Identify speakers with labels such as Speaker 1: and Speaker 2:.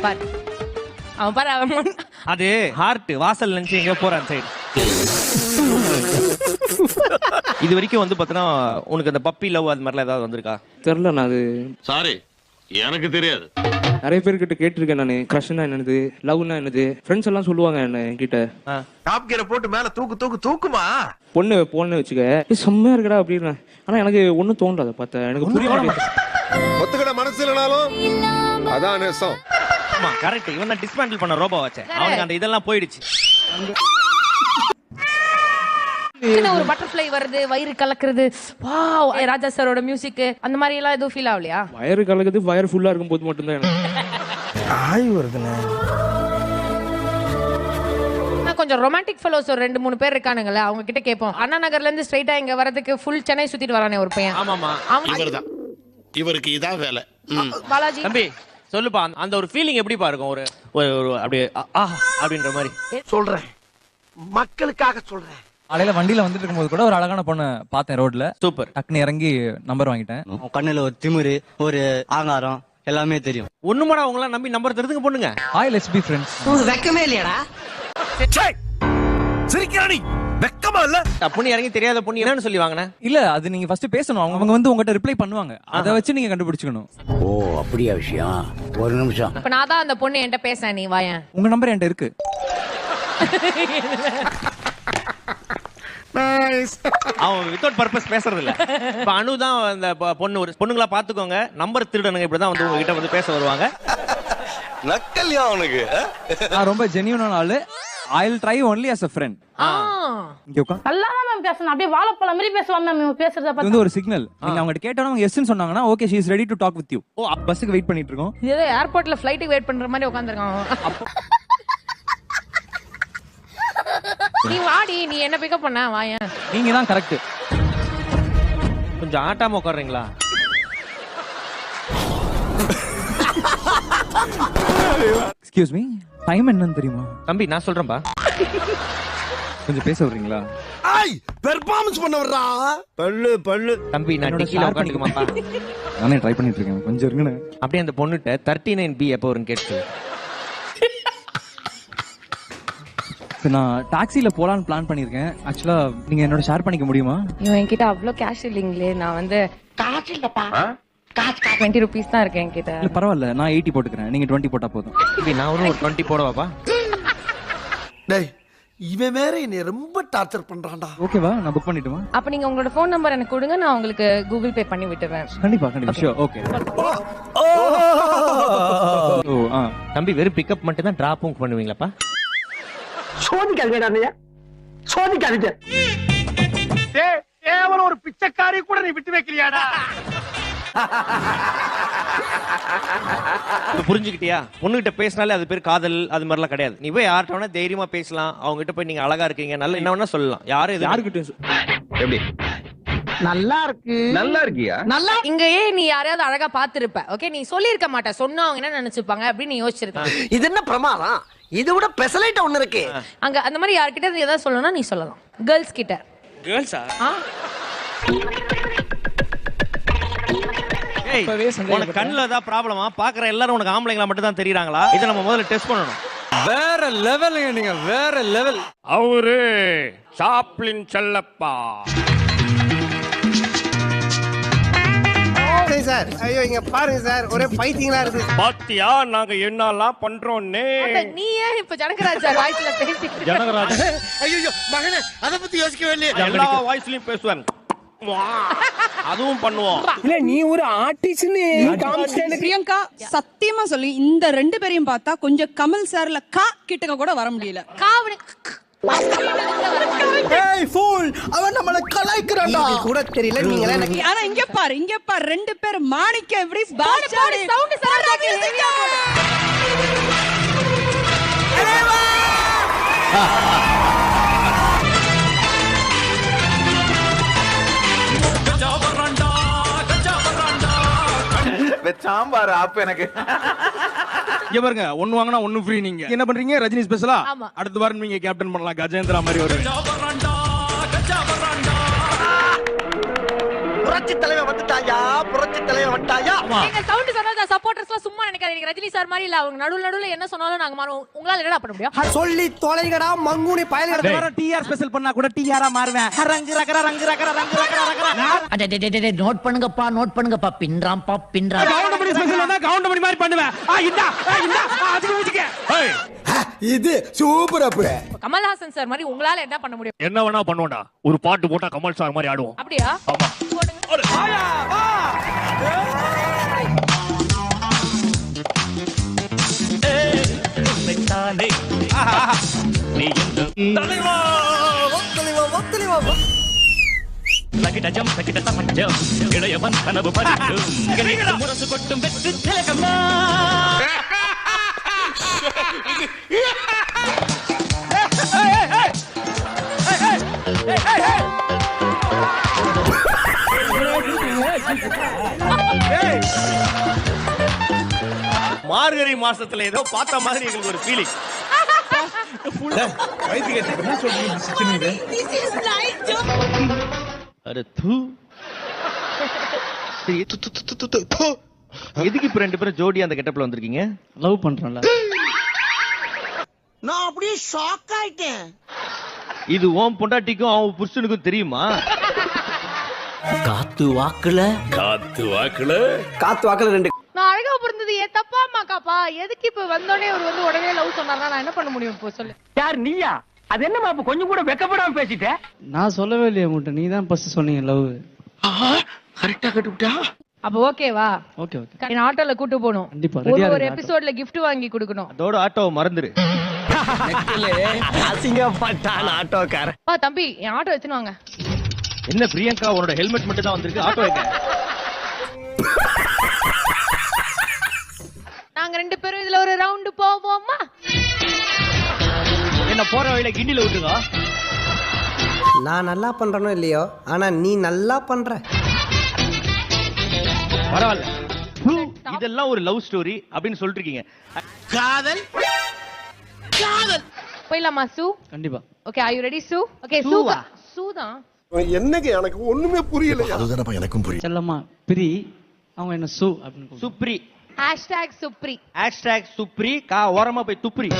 Speaker 1: பாரு அவன் பாரு அவன்
Speaker 2: அது ஹார்ட் வாசல் நினைச்சு எங்க போறான் சைடு. இது வரைக்கும் வந்து பாத்தீங்கன்னா உனக்கு அந்த பப்பி லவ் அது மாதிரிலாம் ஏதாவது வந்திருக்கா?
Speaker 3: தெரியல. நான் அது
Speaker 4: சாரி எனக்கு தெரியாது.
Speaker 3: நிறைய பேர்கிட்ட கேட்டிருக்கேன் நானு. கிரஷ்னா என்னது, லவ்னா என்னது, ஃப்ரெண்ட்ஸ் எல்லாம் சொல்லுவாங்க என்ன என்கிட்ட.
Speaker 5: டாப் கியரை போட்டு மேல தூக்குமா
Speaker 3: பொண்ணு வச்சுக்க செம்மையா இருக்கடா அப்படின்னு. ஆனா எனக்கு ஒண்ணும் தோணல அதை பார்த்தா. எனக்கு புரிய மாட்டேங்குது.
Speaker 5: ஒத்துக்கிட மனசு இல்லனாலும் அதான் நேசம்.
Speaker 2: ஆமா கரெக்ட். இவன் தான் டிஸ்மேண்டில் பண்ண ரோபோ வச்ச. அவனுக்கு அந்த இதெல்லாம் போயிடுச்சு.
Speaker 1: ஒரு பட்டர்ஃப்ளை வருது, வயிறு கலக்குறது, வாவ் ராஜா சாரோட மியூசிக் அந்த மாதிரி எல்லாம் எதுவும் ஃபீல் ஆகலையா?
Speaker 3: வயறு கலக்குது, வயர் ஃபுல்லா இருக்கும் போது மட்டும்தான் எனக்கு
Speaker 5: ஆய் வருதுண்ணே.
Speaker 1: கொஞ்சம் ரொமான்டிக் ஃபெலோஸ் ஒரு 2-3 பேர் இருக்கானுங்கல்ல, அவங்க கிட்ட கேட்போம். அண்ணா நகர்ல இருந்து ஸ்ட்ரைட்டா இங்க வரதுக்கு ஃபுல் சென்னை சுத்திட்டு வரானே ஒரு பையன்.
Speaker 2: ஆமாமா
Speaker 4: இவர்தான், இவருக்கு இதான் வேலை.
Speaker 1: பாலாஜி
Speaker 2: தம்பி சொல்லுப்பா, அந்த ஒரு ஃபீலிங் எப்படிப்பா இருக்கும்? ஒரு அப்படியே அப்படின்ற மாதிரி
Speaker 5: சொல்றேன், மக்களுக்காக சொல்றேன்.
Speaker 6: காலையில வண்டியில வந்துட்டு இருக்கும்போது கூட ஒரு அழகான பொண்ணை பார்த்தேன் ரோட்ல.
Speaker 2: சூப்பர்.
Speaker 6: டக்குன்னு இறங்கி நம்பர் வாங்கிட்டேன்.
Speaker 7: கண்ணுல ஒரு திமிரு, ஒரு ஆங்காரம் எல்லாமே தெரியும்.
Speaker 2: ஒண்ணுமாடா உங்கள நம்பி நம்பர் தருதுங்க பொண்ணுங்க.
Speaker 6: Hi let's be friends.
Speaker 7: வெக்கமே இல்லையாடா?
Speaker 5: சிரிக்கிறானி வெக்கமா இல்ல?
Speaker 2: பொண்ணு இறங்கி தெரியாத பொண்ணு என்னன்னு சொல்லி வாங்கின?
Speaker 6: இல்ல அது நீங்க ஃபர்ஸ்ட் பேசணும். அவங்க வந்து உங்ககிட்ட ரிப்ளை பண்ணுவாங்க. அதை வச்சு நீங்க கண்டுபிடிச்சுக்கணும்.
Speaker 7: ஓ அப்படியா விஷயம்? ஒரு நிமிஷம்.
Speaker 1: இப்ப நான் தான் அந்த பொண்ணு என்கிட்ட பேச, நீ வாயேன்.
Speaker 6: உங்க நம்பர் என்கிட்ட இருக்கு.
Speaker 2: அவன் வித்தவுட் பர்பஸ் பேசுறது இல்ல. இப்ப அனு தான் அந்த பொண்ணுங்களா பாத்துக்கோங்க, நம்பர் திருடனுங்க இப்படிதான் வந்து உங்ககிட்ட வந்து பேச வருவாங்க.
Speaker 5: நக்கல்யா அவனுக்கு.
Speaker 6: நான் ரொம்ப ஜெனியூனான ஆளு. I'll try only as a friend. இங்க உட்கார்.
Speaker 8: நல்லா தான் மேம் பேசணும். அப்படியே வாழைப்பழம் மாதிரி பேசுவாங்க மேம். இவங்க பேசுறத
Speaker 6: இது
Speaker 8: பார்த்தா
Speaker 6: வந்து ஒரு சிக்னல். நீங்க அவங்க கேட்டா அவங்க எஸ்ன்னு சொன்னாங்கன்னா okay she is ready to talk with you. ஓ பஸ்ஸுக்கு வெயிட் பண்ணிட்டு இருக்கோம்.
Speaker 1: இது ஏர்போர்ட்ல ஃளைட்டுக்கு வெயிட் பண்ற மாதிரி உட்கார்ந்திருக்கான். நீ வாடி, நீ என்ன பிக்கப் பண்ண வாயேன்.
Speaker 6: நீங்க தான் கரெக்ட்.
Speaker 2: கொஞ்சம் ஆட்டாம உட்கார்றீங்களா?
Speaker 6: எக்ஸ்கியூஸ் மீ, டைம் என்னன்னு தெரியுமா?
Speaker 2: தம்பி நான் சொல்றேன்பா.
Speaker 6: கொஞ்சம் பேச விடுறீங்களா?
Speaker 5: ஐய் பெர்ஃபார்மன்ஸ் பண்ண வர்றா. பல்லு
Speaker 2: தம்பி நான் டிக்கில உட்கார்ந்துக்குமாப்பா.
Speaker 6: நானே ட்ரை பண்ணிட்டு இருக்கேன். கொஞ்சம் இருங்கண்ணே.
Speaker 2: அப்படியே அந்த பொண்ணுட்ட 39B எப்போ வரும்னு கேட்டு.
Speaker 6: நான் டாக்ஸில போலான்னு பிளான் பண்ணிருக்கேன். ஆக்சுவலா நீங்க என்னோட ஷேர் பண்ணிக்க முடியுமா?
Speaker 1: இவன் என்கிட்ட அவ்வளோ கேஷ் இல்லைங்களே. நான் வந்து காசு இல்லப்பா, காசு 20 rupees தான் இருக்கு என்கிட்ட.
Speaker 6: இல்ல பரவாயில்ல, நான் 80 போட்டுக்கிறேன். நீங்க 20 போட்டா போதும்.
Speaker 2: தம்பி நான் ஒரு 20 போடவாப்பா?
Speaker 5: டேய் இவன் வேற என்னை ரொம்ப டார்ச்சர் பண்றான்டா.
Speaker 6: ஓகேவா? நான் புக் பண்ணிட்டுமா?
Speaker 1: அப்ப நீங்க உங்களோட ஃபோன் நம்பர் எனக்கு கொடுங்க, நான் உங்களுக்கு கூகுள் பே பண்ணி விட்டுறேன்.
Speaker 6: கண்டிப்பா ஷூர். ஓகே. ஓ
Speaker 2: தம்பி வெறும் பிக்கப் மட்டும் தான் டிராப்பும் பண்ணுவீங்களாப்பா?
Speaker 5: சோதிக்காதீங்க, சோதிக்காதீங்க. கேவலம் ஒரு பிச்சைக்காரி கூட நீ விட்டு வைக்கலையாடா?
Speaker 2: புரிஞ்சுக்கிட்டியா? பொண்ணுகிட்ட பேசினாலே அது பேர் காதல் அது மாதிரிலாம் கிடையாது. நீ போய் யார்கிட்ட வேணா தைரியமா பேசலாம். அவங்க கிட்ட போய் நீங்க அழகா இருக்கீங்க, நல்ல என்ன வேணா சொல்லலாம். யாருக்கிட்ட
Speaker 5: எப்படி நல்லா இருக்கு, நல்லா இருக்கியா, நல்லா
Speaker 1: இங்கேயே நீ யாரையாவது அழகா பாத்துருப்ப. ஓகே, நீ சொல்லிருக்க மாட்ட. சொன்னா அவங்க என்ன நினைச்சுப்பாங்க அப்படின்னு நீ யோசிச்சிருக்க.
Speaker 7: இது என்ன பிரமாதம்? இது விட பெசலைட் ஒண்ணு இருக்கு.
Speaker 1: அங்க அந்த மாதிரி யார்கிட்ட ஏதாவது சொல்லணும்னா நீ சொல்லலாம். கேர்ள்ஸ் கிட்ட.
Speaker 2: கேர்ள்ஸா? ஏய் உனக்கு கண்ணுல ஏதாவது ப்ராப்ளமா? பாக்குற எல்லாரும் உனக்கு ஆம்பளைங்களா மட்டும் தான் தெரியுறாங்களா? இத நம்ம முதல்ல டெஸ்ட் பண்ணனும்.
Speaker 6: வேற லெவலுங்க நீங்க, வேற லெவல்.
Speaker 9: அவரு சாப்ளின் செல்லப்பா.
Speaker 5: சார். ஐயோ இங்க பாருங்க சார், ஒரே ஃபைட்டிங்கா இருக்கு.
Speaker 9: பாத்தியா நாங்க என்னலாம் பண்றோம்னே.
Speaker 1: நீ ஏன் இப்ப ஜனகராஜ் சார் வாய்ஸ்ல பேசிட்டு?
Speaker 9: ஜனகராஜ்
Speaker 5: ஐயோ மகனே அத பத்தி யோசிக்கவே இல்லையே.
Speaker 2: எல்லா வாய்ஸ்லயும் பேசுவேன். அதுவும் பண்ணுவோம்.
Speaker 10: இல்ல நீ ஒரு ஆர்டிஸ்ட்னு காமிச்சேன்னு
Speaker 8: பிரியங்கா சத்தியமா சொல்லி இந்த 2 பேரையும் பார்த்தா கொஞ்சம் கமல் சார்ல கா கிட்டக்க கூட வர முடியல.
Speaker 1: காவணி
Speaker 5: ஏய் ஃபூல், அவன் நம்மள கலாய்க்கறான்டா. கூட தெரியல நீங்களே எனக்கு.
Speaker 8: ஆனா இங்க பாரு 2 பேர் மாணிக்க இப்படி
Speaker 1: பாடி சவுண்ட் சார் ஹெவியா.
Speaker 5: சாம்பார் ஆப் எனக்கு.
Speaker 9: இங்க பாருங்க, ஒன்னு வாங்கினா ஒன்னு ஃப்ரீ. நீங்க என்ன பண்றீங்க? ரஜினி ஸ்பெஷலா
Speaker 1: ஆமா.
Speaker 9: அடுத்த வாரம் நீங்க கேப்டன் பண்ணலாம். கஜேந்திரா மாதிரி ஒரு
Speaker 5: புரட்சி தலைவன் வந்துட்டாயா, புரட்சி தலைவன் வந்துட்டாயா.
Speaker 1: நீங்க சவுண்ட் சொன்னா சப்போர்ட்டர்ஸ்லாம் சும்மா நினைக்காதீங்க. ரஜினி சார் மாதிரி இல்ல, அவங்க நடுவுல என்ன சொன்னாலும் நாங்க மாறுவோம். உங்களால என்னடா பண்ண முடியும்?
Speaker 5: சொல்லி தொலைங்கடா மங்குனி பயல்கடா.
Speaker 6: டிஆர் ஸ்பெஷல் பண்ணா கூட டிஆரா மாறுவேன். ரங்கு ரகர ரங்கு ரகர ரங்கு ரகர ரகர.
Speaker 10: நோட் பண்ணுங்கப்பா பின்றாம்பா பின்றா.
Speaker 9: கவுண்டமணி ஸ்பெஷல் வந்தா கவுண்டமணி மாதிரி பண்ணுவேன். இந்தா அதுக்கு ஊதிக்க.
Speaker 5: இது சூப்பர் அப்பு.
Speaker 1: கமல்ஹாசன் சார் மாதிரி உங்களால என்ன பண்ண முடியும்?
Speaker 2: என்ன வேணா பண்ணுவோம்டா. ஒரு பாட்டு போட்டா கமல் சார் மாதிரி ஆடுவோம்.
Speaker 1: அப்படியா?
Speaker 2: ஆமா.
Speaker 10: இளையவன் கனவு பறிக்கும் முரசு கொட்டும் வெற்றி திலகமா.
Speaker 2: மார்கழி மாசத்துல ஏதோ பார்த்த மாதிரி எங்களுக்கு ஒரு ஃபீலிங். எதுக்கு இப்ப ரெண்டு பேரும் ஜோடி அந்த கெட்டப்ல வந்திருக்கீங்க?
Speaker 3: லவ் பண்றேன்ல.
Speaker 5: நான் அப்படியே ஷாக் ஆயிட்டேன்.
Speaker 2: இது ஓம் பொண்டாட்டிக்கும் அவன் புருஷனுக்கும் தெரியுமா?
Speaker 10: காத்து வாக்குல ரெண்டு.
Speaker 1: நான் அழகா பிறந்தது ஏன் தப்பா அம்மாக்காப்பா? எதுக்கு இப்ப வந்தோடனே அவர் வந்து உடனே லவ் சொன்னார்னா நான் என்ன பண்ண முடியும்? இப்போ சொல்லு.
Speaker 10: யார் நீயா? அது என்னமா அப்ப கொஞ்சம் கூட வெக்கப்படாம பேசிட்ட?
Speaker 3: நான் சொல்லவே இல்லையே உங்கள்கிட்ட, நீ தான் ஃபர்ஸ்ட் சொன்னீங்க லவ்.
Speaker 5: கரெக்டா கட்டுவிட்டா.
Speaker 1: அப்ப ஓகேவா?
Speaker 3: Okay okay.
Speaker 1: நான் ஆட்டோல கூட்டு போணும்.
Speaker 3: கண்டிப்பா,
Speaker 1: ஒரு
Speaker 3: ready-ஆ
Speaker 1: ஒரு
Speaker 3: இருக்கு
Speaker 1: எபிசோட்ல gift வாங்கி கொடுக்கணும்.
Speaker 2: அதோட ஆட்டோவை மறந்துரு.
Speaker 5: அசிங்கப்பட்டான் ஆட்டோக்காரன்.
Speaker 1: தம்பி என் ஆட்டோ எடுத்துன்னு வாங்க.
Speaker 2: என்ன பிரியங்கா உன்னோட ஹெல்மெட் மட்டும் தான் வந்திருக்கு, ஆட்டோ எங்க?
Speaker 1: நாங்க ரெண்டு பேரும் இதுல ஒரு ரவுண்ட் போவோமா?
Speaker 2: என்ன போற வழியில கிண்டில விட்டுருக்கா?
Speaker 5: நான் நல்லா பண்றனோ இல்லையோ, ஆனா நீ நல்லா பண்ற.
Speaker 2: பரவாயில்ல. இதெல்லாம் ஒரு லவ் ஸ்டோரி அப்படின்னு சொல்லிட்டு இருக்கீங்க.
Speaker 5: காதல் காதல்.
Speaker 1: போயிடலாமா சூ?
Speaker 3: கண்டிப்பா.
Speaker 1: ஓகே, ஆர் யூ ரெடி சூ? ஓகே சூவா? சூதான்.
Speaker 5: என்னங்க எனக்கு ஒண்ணுமே புரியல. அதுதானப்பா எனக்கும் புரியல.
Speaker 3: செல்லம்மா பிரி, அவங்க என்ன சு அப்படின்னு
Speaker 2: சுப்ரி.
Speaker 1: #சுப்ரி.
Speaker 2: #சுப்ரி. கா ஓரமா போய் துப்ரி.